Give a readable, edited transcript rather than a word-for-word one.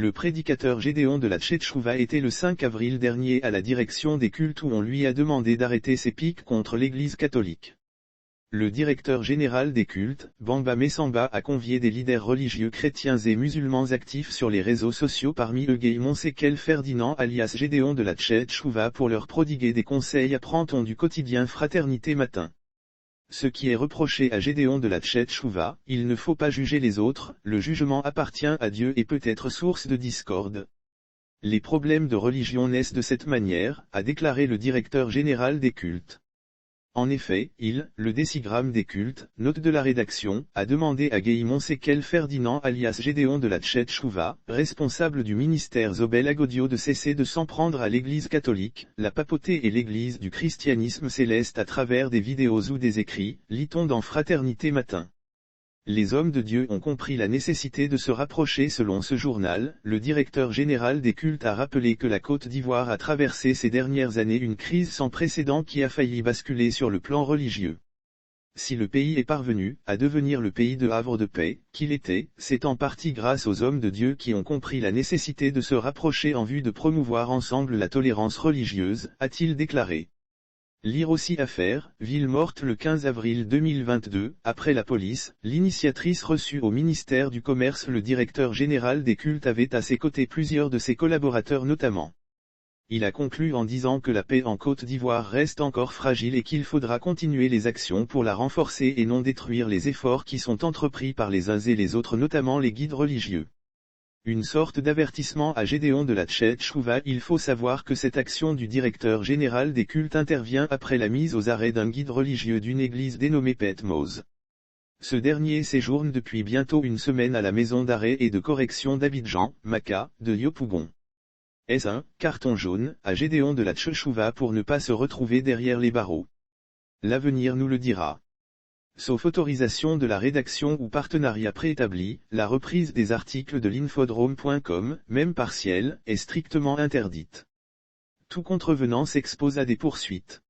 Le prédicateur Gédéon de la Tchétchouva était le 5 avril dernier à la direction des cultes où on lui a demandé d'arrêter ses piques contre l'Église catholique. Le directeur général des cultes, Bamba Messamba, a convié des leaders religieux chrétiens et musulmans actifs sur les réseaux sociaux, parmi eux Guy Monséquel Ferdinand alias Gédéon de la Tchétchouva, pour leur prodiguer des conseils apprend-on du quotidien Fraternité Matin. Ce qui est reproché à Gédéon de la Tchétchouva, il ne faut pas juger les autres, le jugement appartient à Dieu et peut être source de discorde. Les problèmes de religion naissent de cette manière, a déclaré le directeur général des cultes. En effet, le décigramme des cultes, note de la rédaction, a demandé à Guy Monséquel Ferdinand alias Gédéon de la Tchétchouva, responsable du ministère Zobel Agodio, de cesser de s'en prendre à l'Église catholique, la papauté et l'Église du christianisme céleste à travers des vidéos ou des écrits, lit-on dans Fraternité Matin. Les hommes de Dieu ont compris la nécessité de se rapprocher. Selon ce journal, le directeur général des cultes a rappelé que la Côte d'Ivoire a traversé ces dernières années une crise sans précédent qui a failli basculer sur le plan religieux. Si le pays est parvenu à devenir le pays de havre de paix qu'il était, c'est en partie grâce aux hommes de Dieu qui ont compris la nécessité de se rapprocher en vue de promouvoir ensemble la tolérance religieuse, a-t-il déclaré. Lire aussi affaire, ville morte le 15 avril 2022, après la police, l'initiatrice reçue au ministère du Commerce. Le directeur général des cultes avait à ses côtés plusieurs de ses collaborateurs notamment. Il a conclu en disant que la paix en Côte d'Ivoire reste encore fragile et qu'il faudra continuer les actions pour la renforcer et non détruire les efforts qui sont entrepris par les uns et les autres, notamment les guides religieux. Une sorte d'avertissement à Gédéon de la Tchétchouva. Il faut savoir que cette action du directeur général des cultes intervient après la mise aux arrêts d'un guide religieux d'une église dénommée Petmos. Ce dernier séjourne depuis bientôt une semaine à la maison d'arrêt et de correction d'Abidjan, Maka, de Yopougon. Est-ce un carton jaune à Gédéon de la Tchétchouva pour ne pas se retrouver derrière les barreaux? L'avenir nous le dira. Sauf autorisation de la rédaction ou partenariat préétabli, la reprise des articles de l'infodrome.com, même partielle, est strictement interdite. Tout contrevenant s'expose à des poursuites.